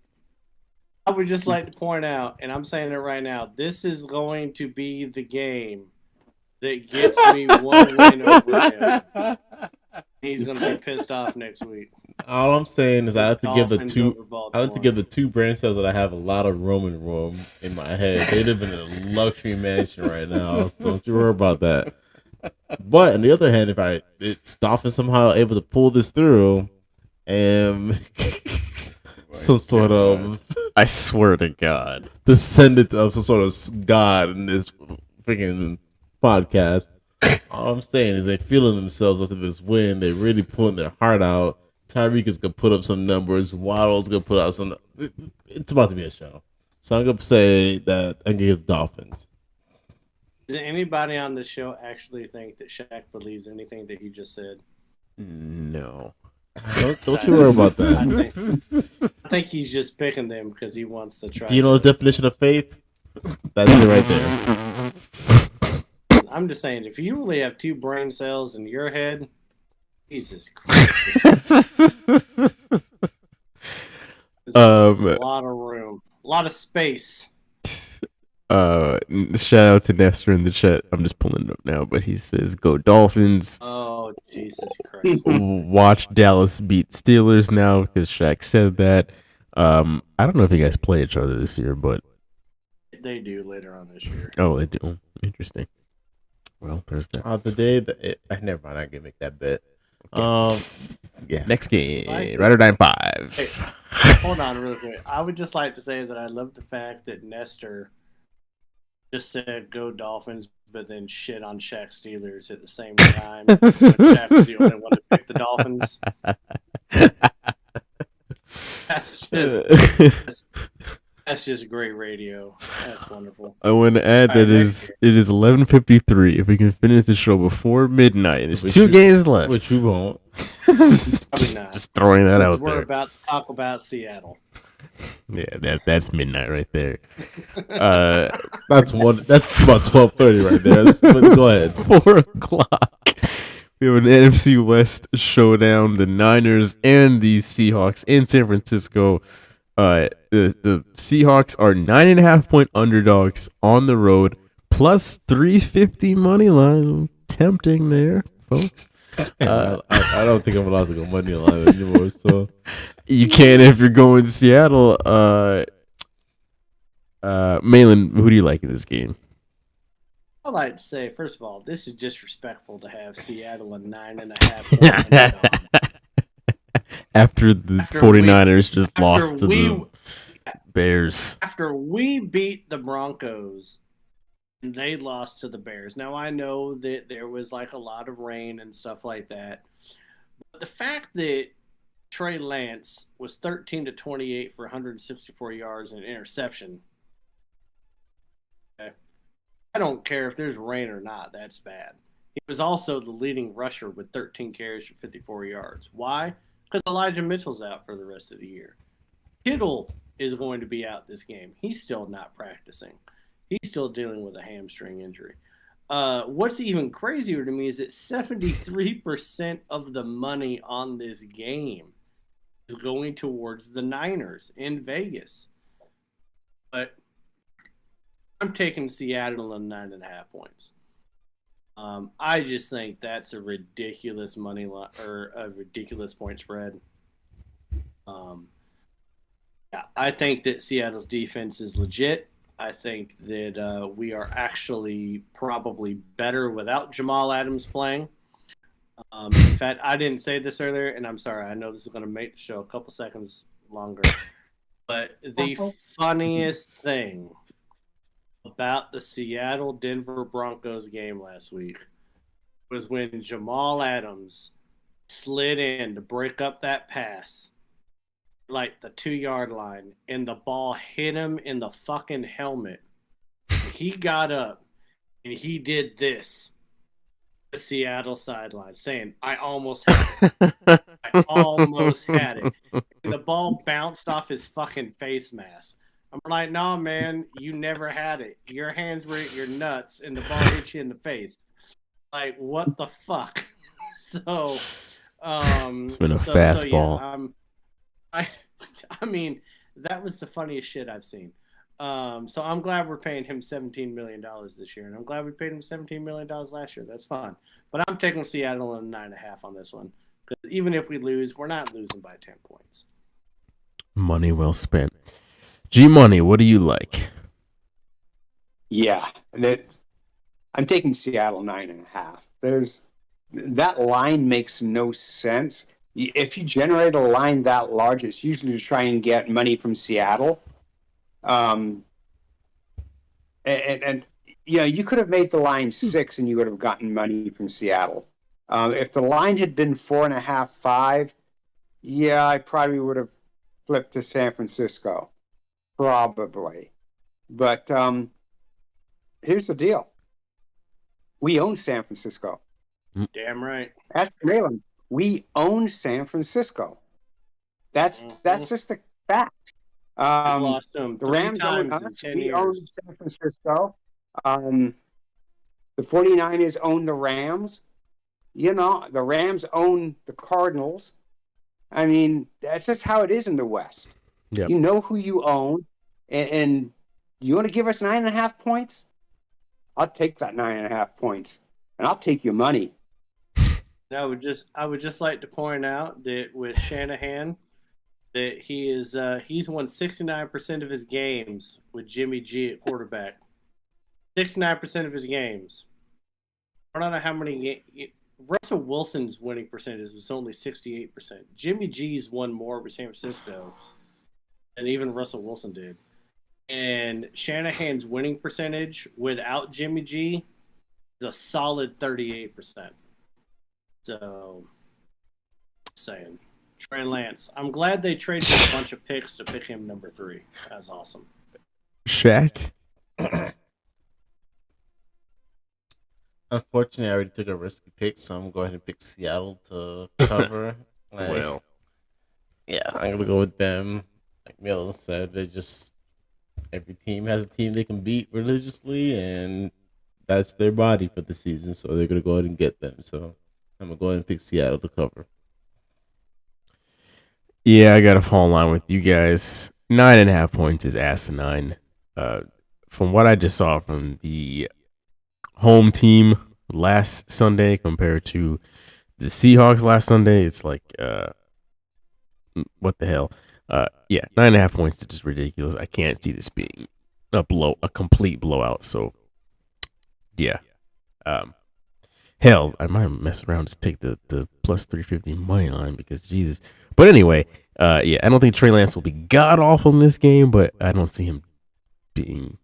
A: I would just like to point out, and I'm saying it right now, this is going to be the game that gets me one win over him. He's going to be pissed off next week.
C: All I'm saying is I like to give the
A: Dolphins
C: two.
A: over Baltimore.
C: I like to give the two brain cells that I have a lot of room in my head. They live in a luxury mansion right now, so don't you worry about that. But on the other hand, if it's Dolphins somehow able to pull this through, and some sort of
B: I swear to God,
C: descendant of some sort of god in this freaking podcast. All I'm saying is they're feeling themselves after this win. They're really pulling their heart out. Tyreek is gonna put up some numbers. Waddle's gonna put out some. It's about to be a show. So I'm gonna say that I give Dolphins.
A: Does anybody on this show actually think that Shaq believes anything that he just said?
B: no.
C: Don't you worry about that.
A: I think he's just picking them because he wants to try.
C: Do you know the definition of faith? That's it right there.
A: I'm just saying, if you only have 2 brain cells in your head, Jesus Christ. There's a lot of room, a lot of space.
B: Shout out to Nestor in the chat. I'm just pulling it up now, but he says, "Go Dolphins."
A: Oh, Jesus Christ.
B: Watch Dallas beat Steelers now because Shaq said that. I don't know if you guys play each other this year, but
A: They do later on this year.
B: oh, they do. Interesting. Well, there's that.
C: The day that never mind, I can make that bet.
B: Yeah. Next game, Ride or Die 5.
A: Hey, hold on real quick. I would just like to say that I love the fact that Nestor just said "Go Dolphins," but then shit on Shaq Steelers at the same time. When Shaq was the only one to pick the Dolphins. That's just great radio. That's wonderful.
B: I want to add that it is 11:53. If we can finish the show before midnight, there's 2 games left.
C: Which we won't.
A: Probably not.
B: Just throwing that out
A: We're
B: there.
A: about to talk about Seattle.
B: Yeah, that's midnight right there.
C: That's about 12:30 right there. But go ahead.
B: 4:00. We have an NFC West showdown. The Niners and the Seahawks in San Francisco. The Seahawks are 9.5 point underdogs on the road, plus 350 money line. Tempting there, folks.
C: I don't think I'm allowed to go money line anymore. So
B: You can if you're going to Seattle. Malin, who do you like in this game?
A: I'd like to say, first of all, this is disrespectful to have Seattle a 9.5
B: After the 49ers just lost to the Bears.
A: After we beat the Broncos and they lost to the Bears. Now, I know that there was like a lot of rain and stuff like that. But the fact that Trey Lance was 13 to 28 for 164 yards and an interception. Okay. I don't care if there's rain or not. That's bad. He was also the leading rusher with 13 carries for 54 yards. Why? Because Elijah Mitchell's out for the rest of the year. Kittle is going to be out this game. He's still not practicing. He's still dealing with a hamstring injury. What's even crazier to me is that 73% of the money on this game is going towards the Niners in Vegas. But I'm taking Seattle on 9.5 points. I just think that's a ridiculous money line or a ridiculous point spread. Yeah, I think that Seattle's defense is legit. I think that we are actually probably better without Jamal Adams playing. In fact, I didn't say this earlier, and I'm sorry. I know this is going to make the show a couple seconds longer. But the funniest thing about the Seattle-Denver Broncos game last week was when Jamal Adams slid in to break up that pass like the 2-yard line, and the ball hit him in the fucking helmet. And he got up and he did this. The Seattle sideline, saying, I almost had it. I almost had it. And the ball bounced off his fucking face mask. I'm like, no, man, you never had it. Your hands were at your nuts, and the ball hit you in the face. Like, what the fuck? So,
B: it's been a fastball.
A: Yeah, I mean, that was the funniest shit I've seen. So I'm glad we're paying him $17 million this year, and I'm glad we paid him $17 million last year. That's fine. But I'm taking Seattle on 9.5 on this one, because even if we lose, we're not losing by 10 points.
B: Money well spent. G Money, what do you like?
F: Yeah, I'm taking Seattle 9.5. That line makes no sense. If you generate a line that large, it's usually to try and get money from Seattle. And you know, you could have made the line 6 and you would have gotten money from Seattle. If the line had been 4.5, 5, yeah, I probably would have flipped to San Francisco. Probably. But here's the deal. We own San Francisco.
A: Damn right.
F: That's the Malin. We own San Francisco. That's just a fact.
A: Lost them
F: the Rams own
A: times
F: us.
A: in 10
F: We
A: years.
F: own San Francisco. The 49ers own the Rams. You know, the Rams own the Cardinals. I mean, that's just how it is in the West.
B: Yep.
F: You know who you own, and you want to give us 9.5 points? I'll take that 9.5 points, and I'll take your money.
A: I would just like to point out that with Shanahan, that he's won 69% of his games with Jimmy G at quarterback. 69% of his games. I don't know how many. Russell Wilson's winning percentage was only 68%. Jimmy G's won more with San Francisco than even Russell Wilson did. And Shanahan's winning percentage without Jimmy G is a solid 38%. So, saying. Trey Lance. I'm glad they traded a bunch of picks to pick him number 3. That was awesome.
B: Shaq?
C: Unfortunately, I already took a risky pick, so I'm going to go ahead and pick Seattle to cover.
B: Well.
C: Yeah, I'm going to go with them. Like Milo said, every team has a team they can beat religiously, and that's their body for the season, so they're going to go ahead and get them. So I'm going to go ahead and pick Seattle to cover.
B: Yeah, I got to fall in line with you guys. 9.5 points is asinine. From what I just saw from the home team last Sunday compared to the Seahawks last Sunday, it's like, what the hell? Yeah, 9.5 points is just ridiculous. I can't see this being a complete blowout. So, yeah. Hell, I might mess around, just take the plus 350 money line because Jesus. But anyway, yeah, I don't think Trey Lance will be god awful in this game, but I don't see him being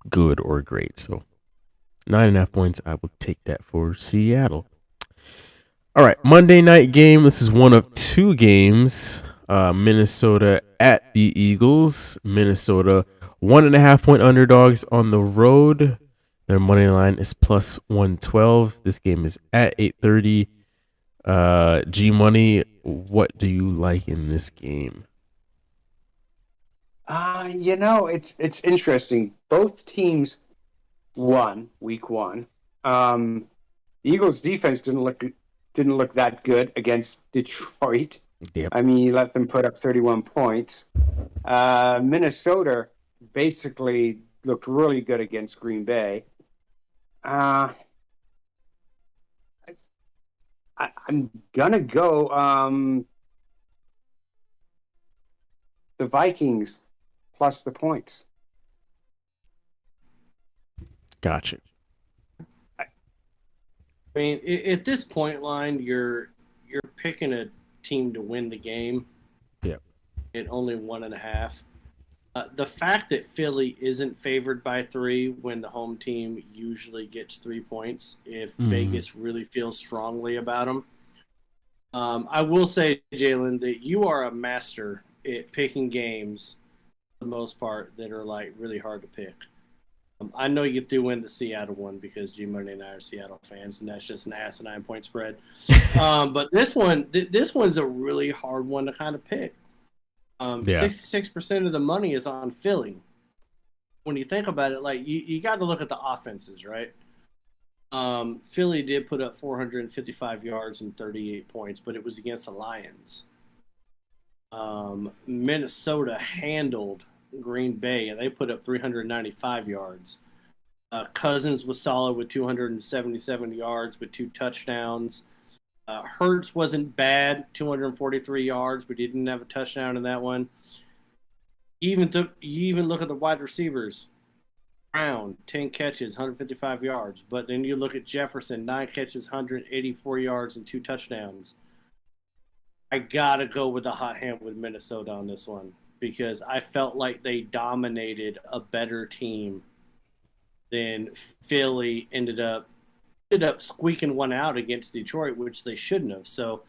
B: good or great. So 9.5 points, I will take that for Seattle. All right, Monday night game. This is one of two games. Minnesota at the Eagles. Minnesota 1.5 point underdogs on the road. Their money line is plus 112. This game is at 8:30. G Money, what do you like in this game?
F: It's interesting. Both teams won week one. The Eagles defense didn't look that good against Detroit.
B: Yep.
F: I mean, you let them put up 31 points. Minnesota basically looked really good against Green Bay. I'm gonna go the Vikings plus the points.
B: Gotcha.
A: I mean, at this point line, you're picking a team to win the game.
B: Yeah.
A: At only 1.5. The fact that Philly isn't favored by 3 when the home team usually gets 3 points if Vegas really feels strongly about them. I will say, Jalen, that you are a master at picking games for the most part that are like really hard to pick. I know you do win the Seattle one because G Money and I are Seattle fans, and that's just an asinine point spread. But this one's a really hard one to kind of pick. 66% of the money is on Philly. When you think about it, like you got to look at the offenses, right? Philly did put up 455 yards and 38 points, but it was against the Lions. Minnesota handled Green Bay, and they put up 395 yards. Cousins was solid with 277 yards with 2 touchdowns. Hurts wasn't bad, 243 yards, but he didn't have a touchdown in that one. You even look at the wide receivers. Brown, 10 catches, 155 yards. But then you look at Jefferson, 9 catches, 184 yards, and 2 touchdowns. I got to go with the hot hand with Minnesota on this one because I felt like they dominated a better team than Philly ended up squeaking one out against Detroit, which they shouldn't have. So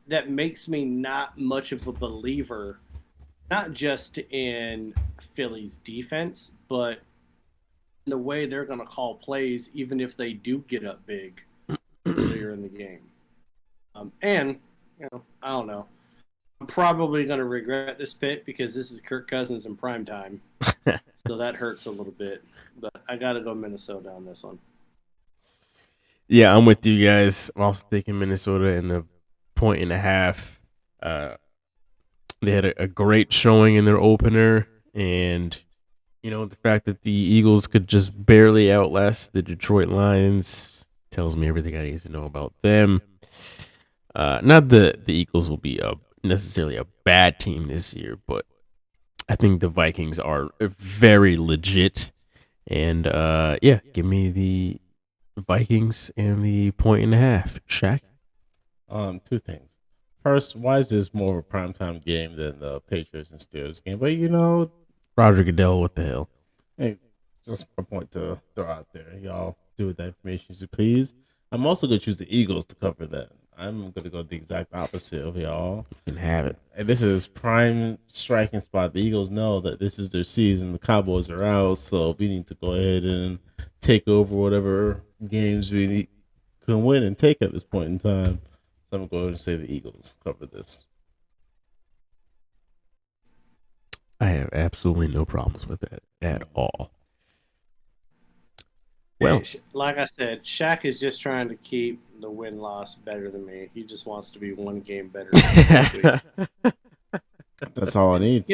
A: that makes me not much of a believer, not just in Philly's defense, but in the way they're going to call plays, even if they do get up big earlier in the game. And, I don't know. I'm probably going to regret this pick because this is Kirk Cousins in prime time. So that hurts a little bit. But I got to go Minnesota on this one.
B: Yeah, I'm with you guys. I'm also taking Minnesota in the 1.5. They had a great showing in their opener, and the fact that the Eagles could just barely outlast the Detroit Lions tells me everything I need to know about them. Not that the Eagles will be necessarily a bad team this year, but I think the Vikings are very legit. And yeah, give me the Vikings and the 1.5. Shaq?
C: 2 things. First, why is this more of a primetime game than the Patriots and Steelers game? But
B: Roger Goodell, what the hell?
C: Hey, just a point to throw out there. Y'all do with that information as you please. I'm also going to choose the Eagles to cover that. I'm going to go the exact opposite of y'all.
B: You can have it.
C: And this is prime striking spot. The Eagles know that this is their season. The Cowboys are out, so we need to go ahead and take over whatever games we can win and take at this point in time. So I'm going to go ahead and say the Eagles cover this.
B: I have absolutely no problems with that at all. Well,
A: like I said, Shaq is just trying to keep the win-loss better than me. He just wants to be one game better than me.
C: That's all I need.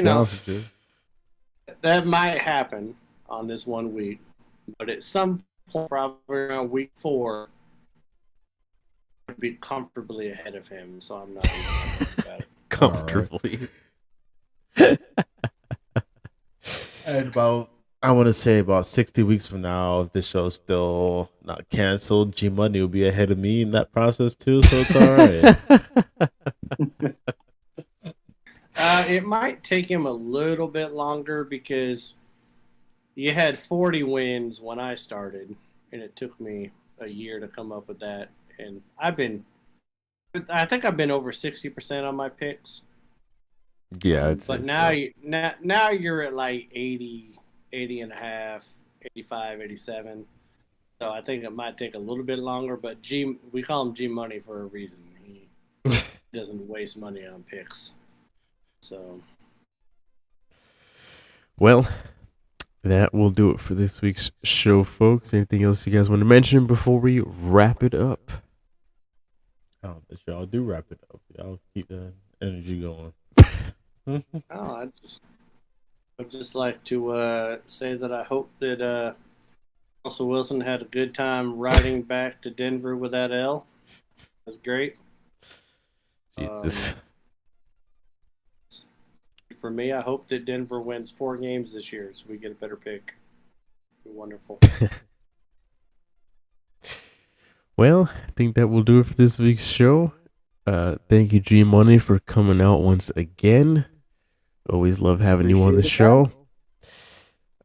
A: That might happen on this 1 week, but at some point, probably around week 4, be comfortably ahead of him, so I'm not even worried about it.
B: Comfortably.
C: And I want to say about 60 weeks from now, if this show's still not canceled, G Money will be ahead of me in that process too. So it's all right.
A: It might take him a little bit longer because you had 40 wins when I started, and it took me a year to come up with that. And I think I've been over 60% on my picks.
B: Yeah,
A: But now you're at like 80 and a half, 85, 87. So I think it might take a little bit longer, but we call him G Money for a reason. He doesn't waste money on picks. So,
B: well, that will do it for this week's show, folks. Anything else you guys want to mention before we wrap it up?
C: Oh, that y'all do wrap it up. Y'all keep the energy going.
A: I'd just like to say that I hope that Russell Wilson had a good time riding back to Denver with that L. That's great.
B: Jesus.
A: For me, I hope that Denver wins 4 games this year so we get a better pick. It'd be wonderful.
B: Well, I think that will do it for this week's show. Thank you, G Money, for coming out once again. Always love having you on the show.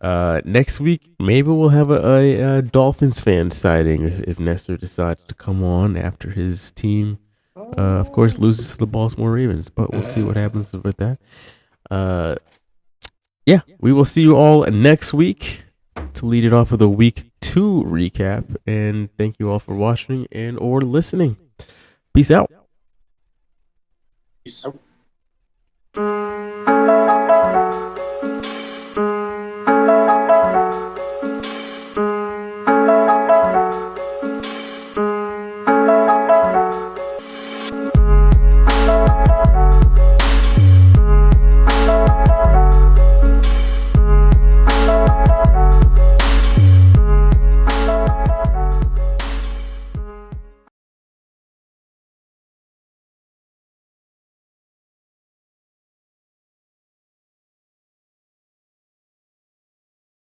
B: Next week, maybe we'll have a Dolphins fan sighting if Nestor decides to come on after his team, of course, loses to the Baltimore Ravens. But we'll see what happens with that. Yeah, we will see you all next week to lead it off with a week 2 recap. And thank you all for watching and or listening. Peace out.
A: Peace.